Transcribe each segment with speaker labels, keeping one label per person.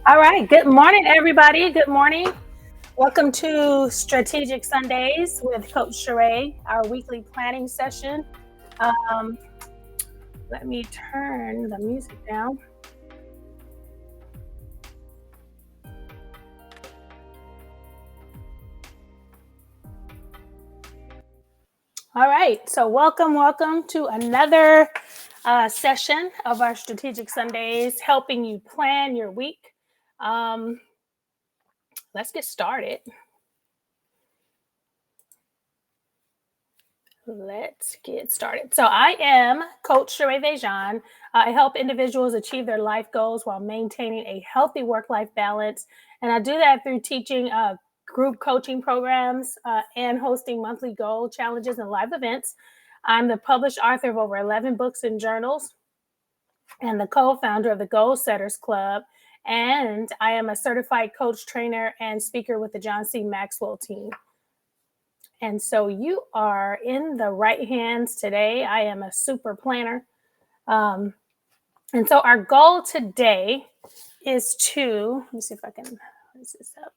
Speaker 1: All right. Good morning, everybody. Good morning. Welcome to Strategic Sundays with Coach Sheréa, our weekly planning session. Um, Let me turn the music down. All right. So, welcome to another session of our Strategic Sundays, helping you plan your week. Um, let's get started. Let's get started. So, I am Coach Sheréa VéJauan. I help individuals achieve their life goals while maintaining a healthy work life balance. And I do that through teaching group coaching programs and hosting monthly goal challenges and live events. I'm the published author of over 11 books and journals and the co founder of the Goal Setters Club. And I am a certified coach, trainer, and speaker with the John C. Maxwell team. And so you are in the right hands today. I am a super planner. Um, and so our goal today is to, let me see if I can raise this up.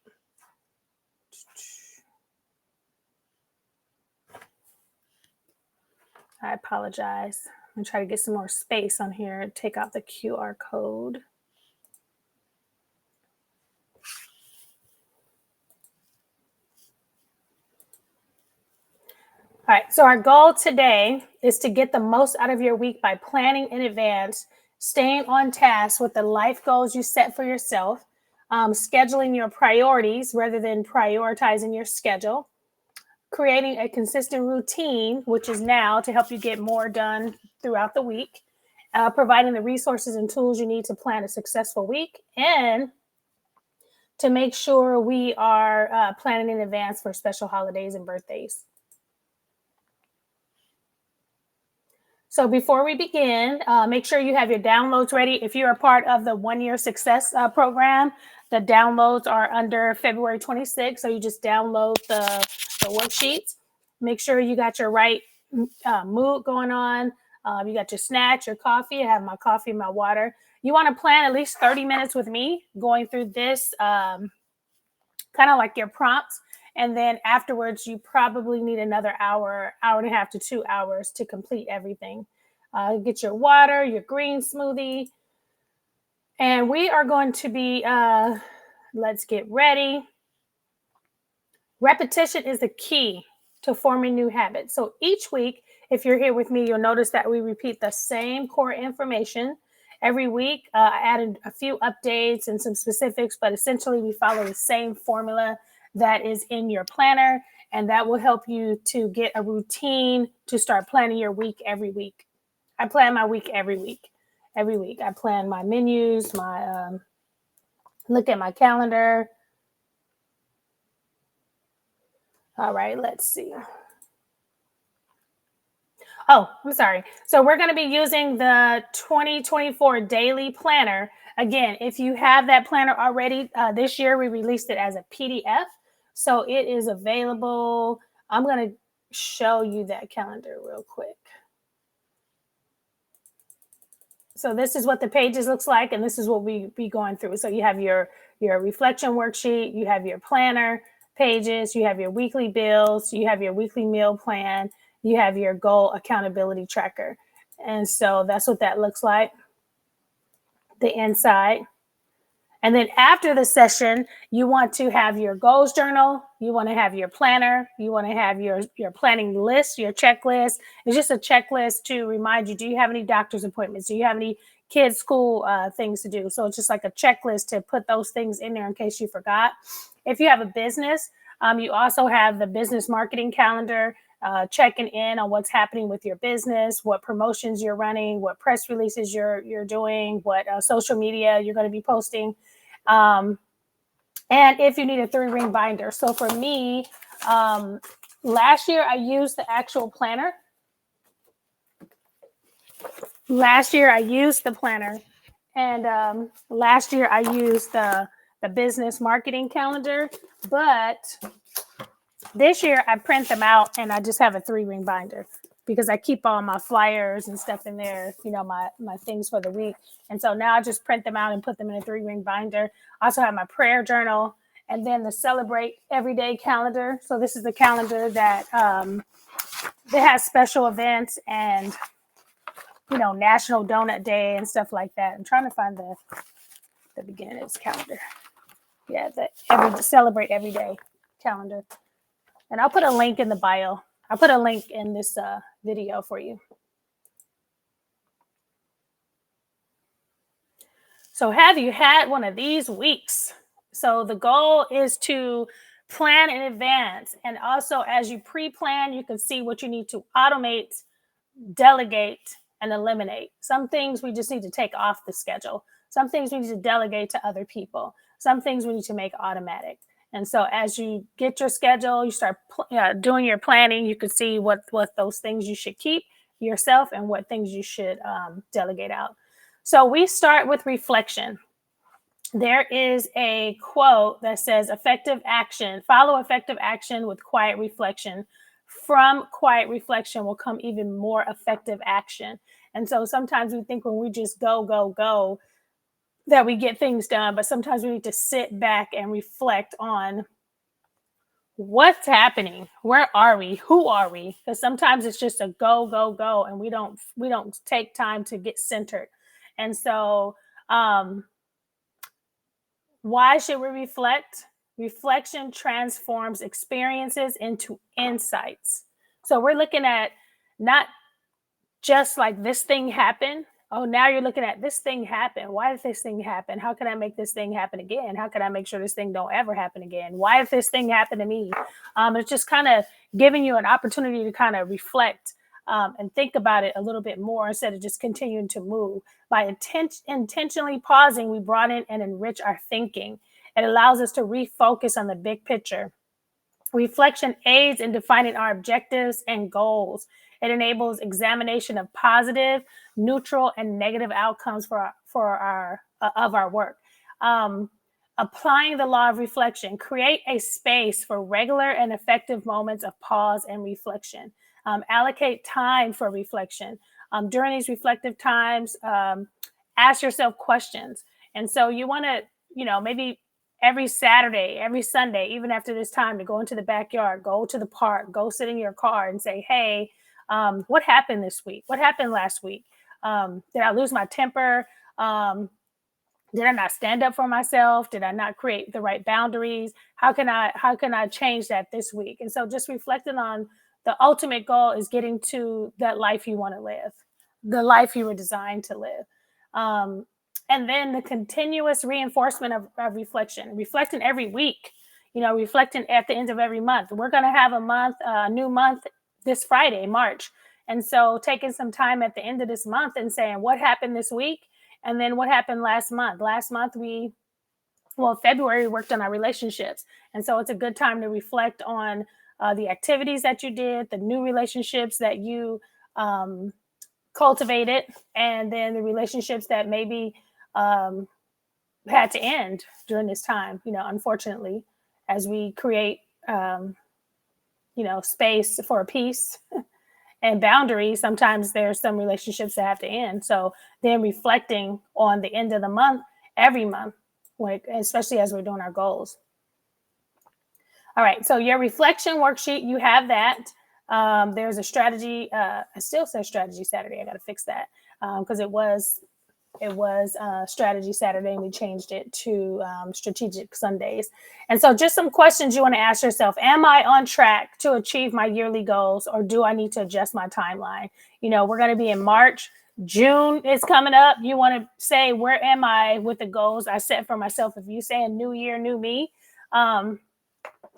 Speaker 1: I apologize. I'm going to try to get some more space on here. Take out the QR code. All right, so our goal today is to get the most out of your week by planning in advance, staying on task with the life goals you set for yourself, scheduling your priorities rather than prioritizing your schedule, creating a consistent routine, which is now to help you get more done throughout the week, providing the resources and tools you need to plan a successful week, and to make sure we are planning in advance for special holidays and birthdays. So before we begin, make sure you have your downloads ready. If you're a part of the 1-year success program, the downloads are under February 26th. So you just download the worksheets. Make sure you got your right mood going on. You got your snacks, your coffee. I have my coffee and my water. You want to plan at least 30 minutes with me going through this kind of like your prompts. And then afterwards, you probably need another hour and a half to 2 hours to complete everything. Get your water, your green smoothie. And we are going to be, let's get ready. Repetition is the key to forming new habits. So each week, if you're here with me, you'll notice that we repeat the same core information every week. I added a few updates and some specifics, but essentially we follow the same formula that is in your planner, and that will help you to get a routine to start planning your week every week. I plan my week every week. Every week I plan my menus, my look at my calendar. All right, let's see. Oh, I'm sorry. So we're going to be using the 2024 daily planner. Again, if you have that planner already, this year we released it as a PDF. So it is available. I'm going to show you that calendar real quick. So this is what the pages looks like, and this is what we be going through. So you have your reflection worksheet, you have your planner pages, you have your weekly bills, you have your weekly meal plan, you have your goal accountability tracker. And so that's what that looks like, the inside. And then after the session, you want to have your goals journal, you want to have your planner, you want to have your planning list, your checklist. It's just a checklist to remind you, do you have any doctor's appointments? Do you have any kids' school things to do? So it's just like a checklist to put those things in there in case you forgot. If you have a business, you also have the business marketing calendar, checking in on what's happening with your business, what promotions you're running, what press releases you're doing, what social media you're going to be posting. And if you need a 3-ring binder. So for me, last year I used the actual planner. And last year I used the business marketing calendar, but this year I print them out and I just have a 3-ring binder. because I keep all my flyers and stuff in there, my things for the week. And so now I just print them out and put them in a 3-ring binder. I also have my prayer journal, and then the Celebrate Everyday calendar. So this is the calendar that has special events and, National Donut Day and stuff like that. I'm trying to find the beginning of this calendar. Yeah, the Celebrate Everyday calendar. And I'll put a link in the bio. I'll put a link in this video for you. So have you had one of these weeks? So the goal is to plan in advance. And also, as you pre-plan, you can see what you need to automate, delegate, and eliminate. Some things we just need to take off the schedule. Some things we need to delegate to other people. Some things we need to make automatic. And so as you get your schedule, you start doing your planning, you can see what those things you should keep yourself and what things you should delegate out. So we start with reflection. There is a quote that says, effective action, follow effective action with quiet reflection. From quiet reflection will come even more effective action. And so sometimes we think when we just go, that we get things done, but sometimes we need to sit back and reflect on what's happening. Where are we? Who are we? Because sometimes it's just a go, and we don't take time to get centered. And so why should we reflect? Reflection transforms experiences into insights. So we're looking at not just like this thing happened. Oh, now you're looking at this thing happen. Why did this thing happen? How can I make this thing happen again? How can I make sure this thing don't ever happen again? Why did this thing happen to me? It's just kind of giving you an opportunity to kind of reflect and think about it a little bit more instead of just continuing to move. By intentionally pausing, we broaden and enrich our thinking. It allows us to refocus on the big picture. Reflection aids in defining our objectives and goals. It enables examination of positive, neutral, and negative outcomes of our work. Applying the law of reflection, create a space for regular and effective moments of pause and reflection. Allocate time for reflection. During these reflective times, ask yourself questions. And so you want to, maybe every Saturday, every Sunday, even after this time, to go into the backyard, go to the park, go sit in your car and say, hey, what happened this week? What happened last week? Did I lose my temper? Did I not stand up for myself? Did I not create the right boundaries? How can I change that this week? And so just reflecting on the ultimate goal is getting to that life you want to live, the life you were designed to live. And then the continuous reinforcement of reflection, reflecting every week, reflecting at the end of every month. We're going to have a new month this Friday, March. And so taking some time at the end of this month and saying what happened this week and then what happened last month. Last month, February, we worked on our relationships. And so it's a good time to reflect on the activities that you did, the new relationships that you cultivated, and then the relationships that maybe had to end during this time, unfortunately, as we create, space for peace and boundaries. Sometimes there's some relationships that have to end. So then reflecting on the end of the month, every month, especially as we're doing our goals. All right. So your reflection worksheet, you have that. There's a strategy. It still says Strategy Saturday. I got to fix that because it was Strategy Saturday and we changed it to Strategic Sundays. And so just some questions you want to ask yourself. Am I on track to achieve my yearly goals, or do I need to adjust my timeline? We're going to be in March. June is coming up. You want to say, where am I with the goals I set for myself? If you say a new year, new me,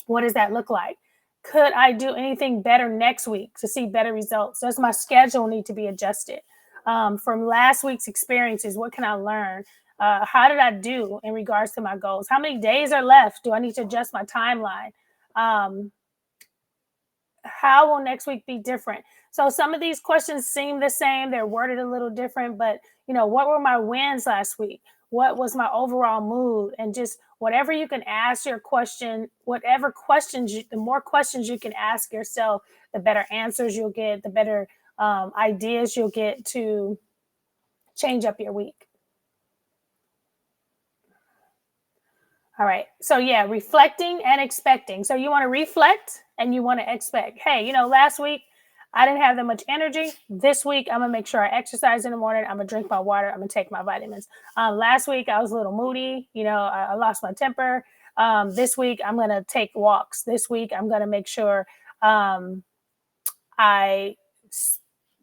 Speaker 1: what does that look like? Could I do anything better next week to see better results? Does my schedule need to be adjusted? From last week's experiences, what can I learn? How did I do in regards to my goals? How many days are left? Do I need to adjust my timeline? How will next week be different? So some of these questions seem the same. They're worded a little different, but what were my wins last week? What was my overall mood? And just whatever you can ask your question, the more questions you can ask yourself, the better answers you'll get, the better ideas you'll get to change up your week. All right. So yeah, reflecting and expecting. So you want to reflect and you want to expect. Hey, last week I didn't have that much energy. This week I'm gonna make sure I exercise in the morning. I'm gonna drink my water. I'm gonna take my vitamins. Last week I was a little moody. I lost my temper. This week I'm gonna take walks. This week I'm gonna make sure I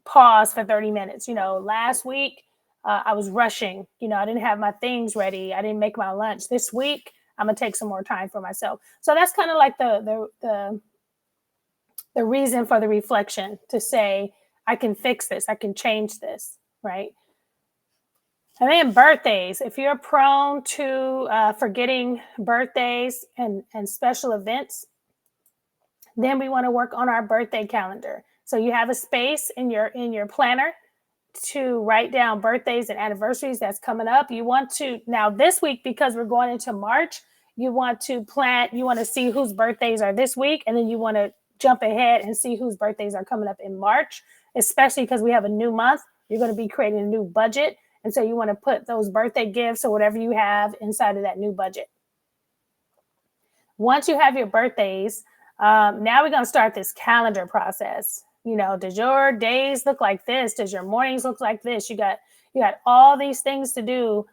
Speaker 1: pause for 30 minutes. Last week I was rushing. I didn't have my things ready. I didn't make my lunch. This week I'm gonna take some more time for myself. So that's kind of like the reason for the reflection, to say I can fix this, I can change this, right? And then birthdays. If you're prone to forgetting birthdays and special events, then we want to work on our birthday calendar. So you have a space in your planner to write down birthdays and anniversaries that's coming up. You want to, now this week, because we're going into March, you want to see whose birthdays are this week, and then you want to jump ahead and see whose birthdays are coming up in March, especially because we have a new month. You're going to be creating a new budget. And so you want to put those birthday gifts or whatever you have inside of that new budget. Once you have your birthdays, now we're going to start this calendar process. Does your days look like this? Does your mornings look like this? You got all these things to do,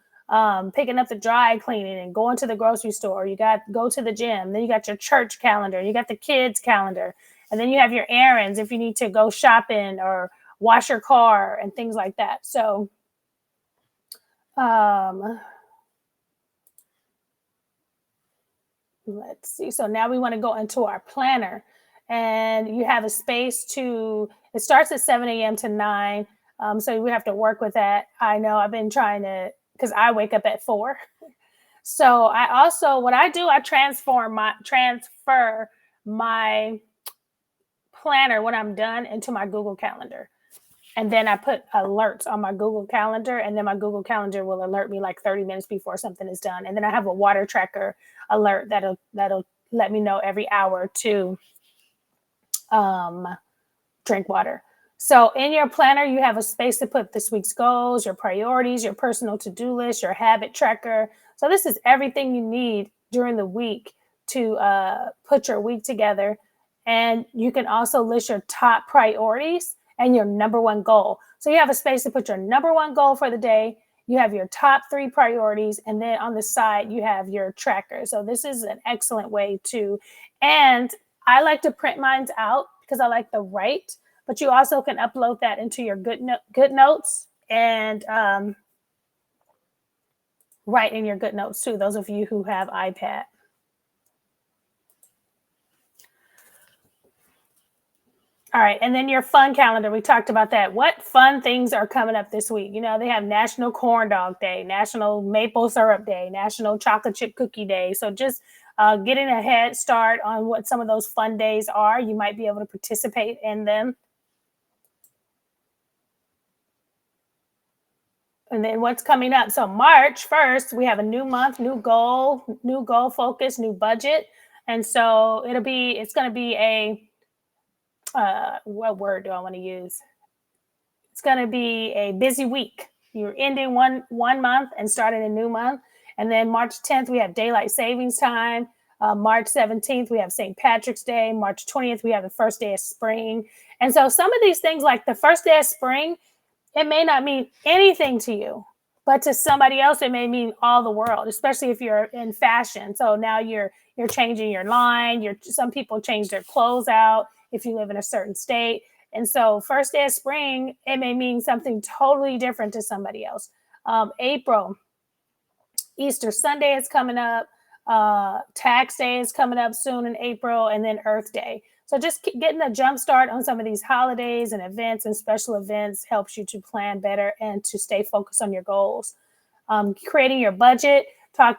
Speaker 1: picking up the dry cleaning and going to the grocery store. You got go to the gym. Then you got your church calendar. You got the kids calendar. And then you have your errands if you need to go shopping or wash your car and things like that. So let's see. So now we want to go into our planner, and you have a space it starts at 7 a.m. to 9. So we have to work with that. I know I've been trying to, because I wake up at 4. So what I do, I transfer my planner when I'm done into my Google Calendar. And then I put alerts on my Google Calendar, and then my Google Calendar will alert me like 30 minutes before something is done. And then I have a water tracker alert that'll let me know every hour to drink water. So in your planner, you have a space to put this week's goals, your priorities, your personal to-do list, your habit tracker. So this is everything you need during the week to put your week together. And you can also list your top priorities and your number one goal. So you have a space to put your number one goal for the day. You have your top 3 priorities, and then on the side, you have your tracker. So this is an excellent way and I like to print mine out because I like the write, but you also can upload that into your GoodNotes and write in your GoodNotes too, those of you who have iPad. All right. And then your fun calendar. We talked about that. What fun things are coming up this week? They have National Corn Dog Day, National Maple Syrup Day, National Chocolate Chip Cookie Day. So just getting a head start on what some of those fun days are. You might be able to participate in them. And then what's coming up? So March 1st, we have a new month, new goal focus, new budget. And so it's going to be what word do I want to use? It's going to be a busy week. You're ending one month and starting a new month. And then March 10th, we have daylight savings time. March 17th, we have St. Patrick's Day. March 20th, we have the first day of spring. And so some of these things, like the first day of spring, it may not mean anything to you, but to somebody else, it may mean all the world, especially if you're in fashion. So now you're changing your line. Some people change their clothes out if you live in a certain state. And so first day of spring, it may mean something totally different to somebody else. April, Easter Sunday is coming up. Tax Day is coming up soon in April, and then Earth Day. So just getting a jump start on some of these holidays and events and special events helps you to plan better and to stay focused on your goals. Creating your budget.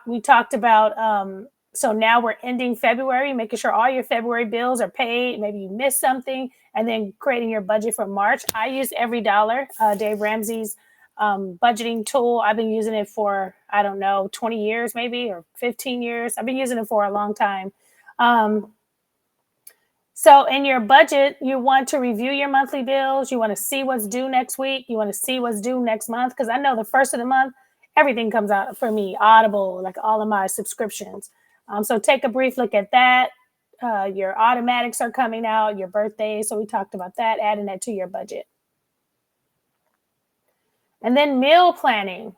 Speaker 1: We talked about, so now we're ending February, making sure all your February bills are paid. Maybe you missed something, and then creating your budget for March. I use Every Dollar, Dave Ramsey's budgeting tool. I've been using it for, 20 years maybe, or 15 years. I've been using it for a long time. So in your budget, you want to review your monthly bills. You want to see what's due next week. You want to see what's due next month. Because I know the first of the month, everything comes out for me, Audible, like all of my subscriptions. So take a brief look at that. Your automatics are coming out, your birthday. So we talked about that, adding that to your budget. And then meal planning.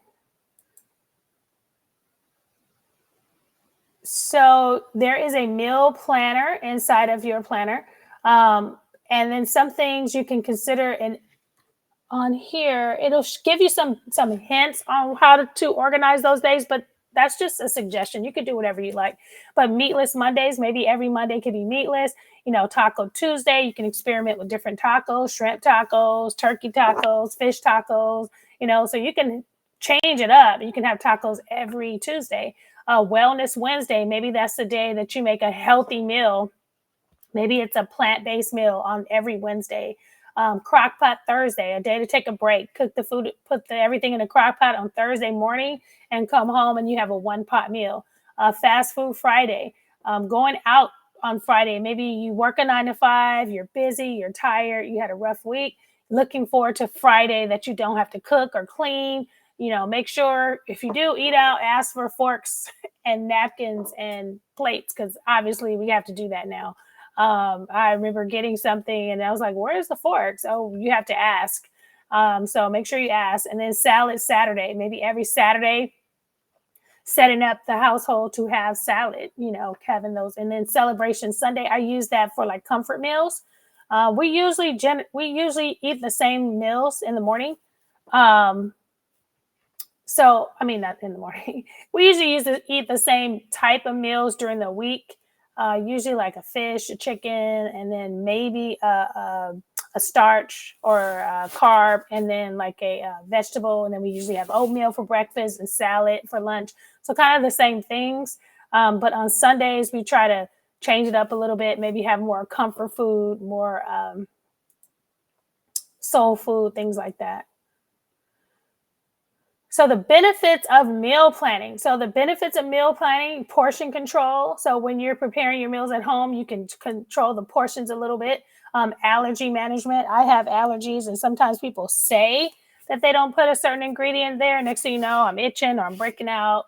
Speaker 1: So there is a meal planner inside of your planner. Um, and then some things you can consider and on here it'll give you some hints on how to organize those days, but that's just a suggestion. You could do whatever you like. But meatless Mondays, maybe every Monday could be meatless. Taco Tuesday, you can experiment with different tacos, shrimp tacos, turkey tacos, fish tacos, so you can change it up. You can have tacos every Tuesday. Wellness Wednesday, maybe that's the day that you make a healthy meal. Maybe it's a plant-based meal on every Wednesday. Crock pot Thursday, a day to take a break, cook the food, put everything in a crock pot on Thursday morning, and come home and you have a one-pot meal. Fast food Friday, going out on Friday. Maybe you work a 9 to 5, you're busy, you're tired, you had a rough week. Looking forward to Friday that you don't have to cook or clean. Make sure if you do eat out, ask for forks and napkins and plates, because obviously we have to do that now. I remember getting something and I was like, where's the forks? Oh, you have to ask. So make sure you ask. And then salad Saturday, maybe every Saturday, setting up the household to have salad, having those. And then celebration Sunday, I use that for like comfort meals. We usually eat the same meals in the morning. Um, so, I mean, not in the morning. We usually eat the same type of meals during the week. Usually like a fish, a chicken, and then maybe a starch or a carb, and then like a vegetable. And then we usually have oatmeal for breakfast and salad for lunch. So kind of the same things. But on Sundays, we try to change it up a little bit, maybe have more comfort food, more soul food, things like that. So the benefits of meal planning. So the benefits of meal planning, portion control. So when you're preparing your meals at home, you can control the portions a little bit. Allergy management. I have allergies, and sometimes people say that they don't put a certain ingredient there. Next thing you know, I'm itching or I'm breaking out.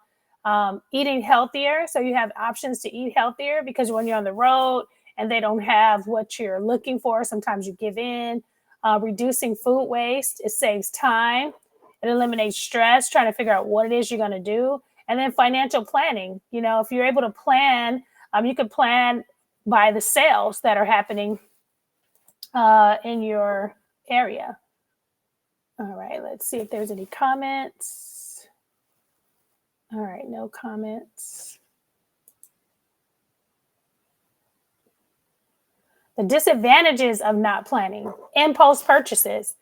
Speaker 1: Eating healthier. So you have options to eat healthier, because when you're on the road and they don't have what you're looking for, sometimes you give in. Reducing food waste. It saves time. It eliminates stress, trying to figure out what it is you're going to do. And then financial planning. If you're able to plan, you can plan by the sales that are happening in your area. All right, let's see if there's any comments. All right, no comments. The disadvantages of not planning: impulse purchases.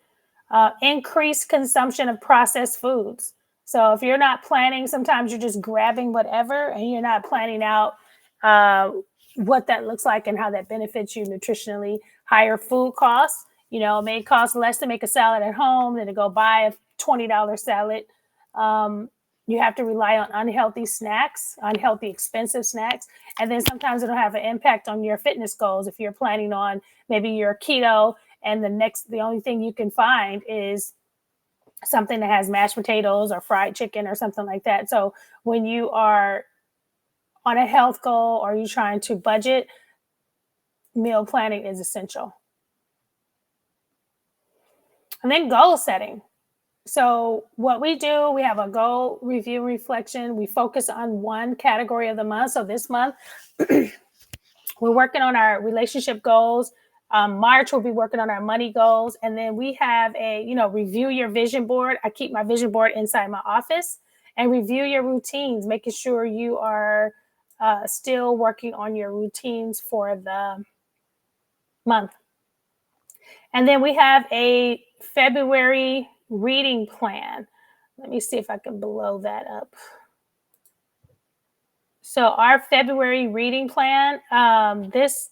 Speaker 1: Increased consumption of processed foods. So if you're not planning, sometimes you're just grabbing whatever and you're not planning out uh, what that looks like and how that benefits you nutritionally. Higher food costs. It may cost less to make a salad at home than to go buy a $20 salad. Um, you have to rely on unhealthy snacks, unhealthy, expensive snacks. And then sometimes it'll have an impact on your fitness goals. If you're planning on maybe your keto, and the only thing you can find is something that has mashed potatoes or fried chicken or something like that. So when you are on a health goal or you're trying to budget, meal planning is essential. And then goal setting. So what we do, we have a goal review reflection. We focus on one category of the month. So this month, we're working on our relationship goals. March, we'll be working on our money goals. And then we have review your vision board. I keep my vision board inside my office. And review your routines, making sure you are still working on your routines for the month. And then we have a February reading plan. Let me see if I can blow that up. So our February reading plan,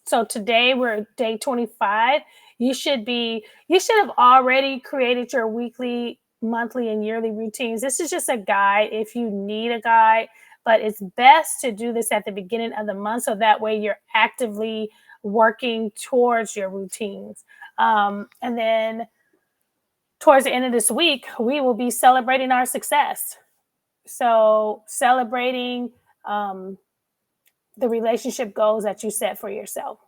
Speaker 1: so today we're day 25. You should have already created your weekly, monthly, and yearly routines. This is just a guide if you need a guide, but it's best to do this at the beginning of the month. So that way you're actively working towards your routines. And then towards the end of this week, we will be celebrating our success. So celebrating the relationship goals that you set for yourself.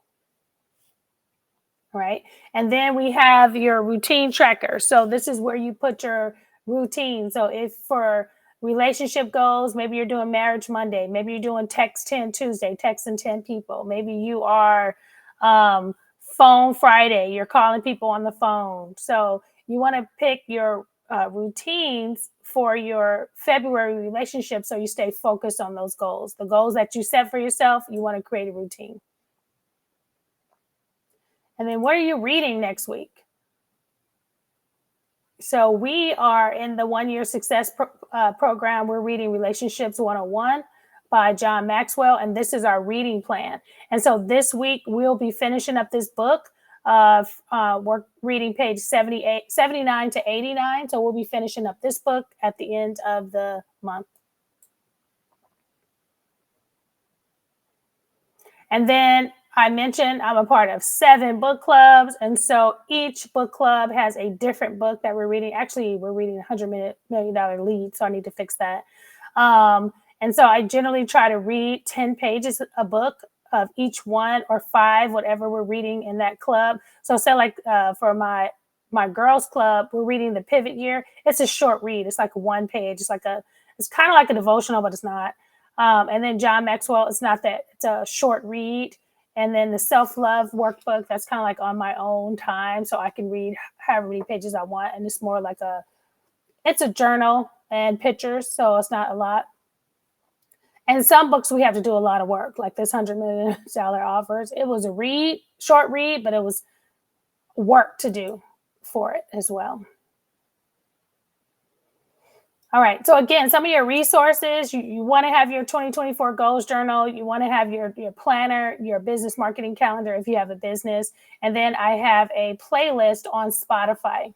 Speaker 1: Right. And then we have your routine tracker. So this is where you put your routine. So if for relationship goals, maybe you're doing marriage Monday, maybe you're doing text 10 Tuesday, texting 10 people. Maybe you are phone Friday, you're calling people on the phone. So you want to pick your routines for your February relationship so you stay focused on those goals. The goals that you set for yourself, you want to create a routine. And then what are you reading next week? So we are in the 1-year success program. We're reading Relationships 101 by John Maxwell, and this is our reading plan. And so this week we'll be finishing up this book. We're reading page 79 to 89. So we'll be finishing up this book at the end of the month. And then I mentioned I'm a part of 7 book clubs. And so each book club has a different book that we're reading. Actually, we're reading $100 Million Lead, so I need to fix that. And so I generally try to read 10 pages a book of each one, or 5, whatever we're reading in that club. So say like for my girls club, we're reading The Pivot Year. It's a short read. It's like 1 page. It's kind of like a devotional, but it's not. And then John Maxwell, it's not that. It's a short read. And then the self-love workbook, that's kind of like on my own time. So I can read however many pages I want. And it's more like it's a journal and pictures. So it's not a lot. And some books we have to do a lot of work, like this $100 Million Offers. It was a short read, but it was work to do for it as well. All right. So again, some of your resources, you want to have your 2024 goals journal. You want to have your planner, your business marketing calendar if you have a business. And then I have a playlist on Spotify.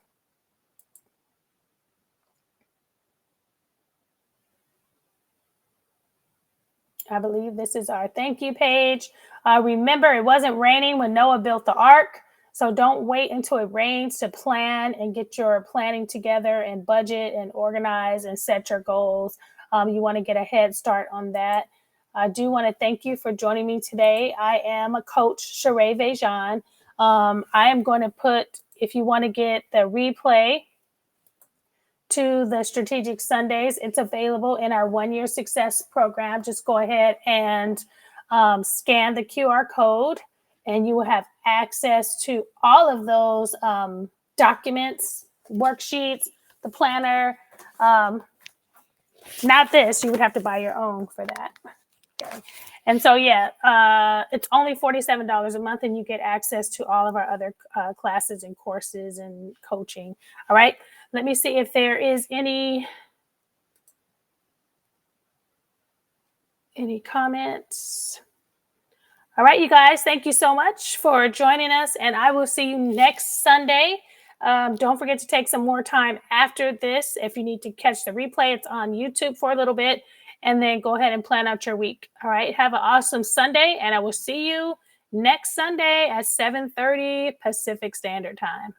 Speaker 1: I believe this is our thank you page. Remember, it wasn't raining when Noah built the ark. So don't wait until it rains to plan and get your planning together and budget and organize and set your goals. You want to get a head start on that. I do want to thank you for joining me today. I am a Coach Sheréa VéJauan. I am going to put, if you want to get the replay to the Strategic Sundays, it's available in our 1-year success program. Just go ahead and scan the QR code, and you will have access to all of those documents, worksheets, the planner. Not this, you would have to buy your own for that. Okay. And so, it's only $47 a month, and you get access to all of our other classes and courses and coaching. All right. Let me see if there is any comments. All right, you guys, thank you so much for joining us, and I will see you next Sunday. Don't forget to take some more time after this. If you need to catch the replay, it's on YouTube for a little bit, and then go ahead and plan out your week. All right, have an awesome Sunday, and I will see you next Sunday at 7:30 Pacific Standard Time.